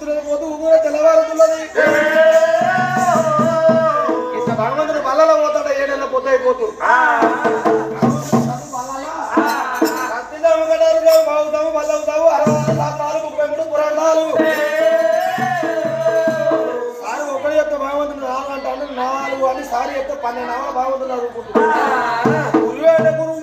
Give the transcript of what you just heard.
పొద్దున పోతూ ఊగున తెల్లవారుతున్నది ఇంత భగవంతుడు బల్లలో పోతాడు 7 నెలల పొద్దు అయిపోతూ బాగుతాము బల్లవుతావు 64 33 పురాణాలు సారి ఒకటి చెప్తే భగవంతుడు 4 అంటాడు 4 అని సారి చెప్తే 12 భాగవంతుడు అనుకుంటున్నాడు గురువేట గురువు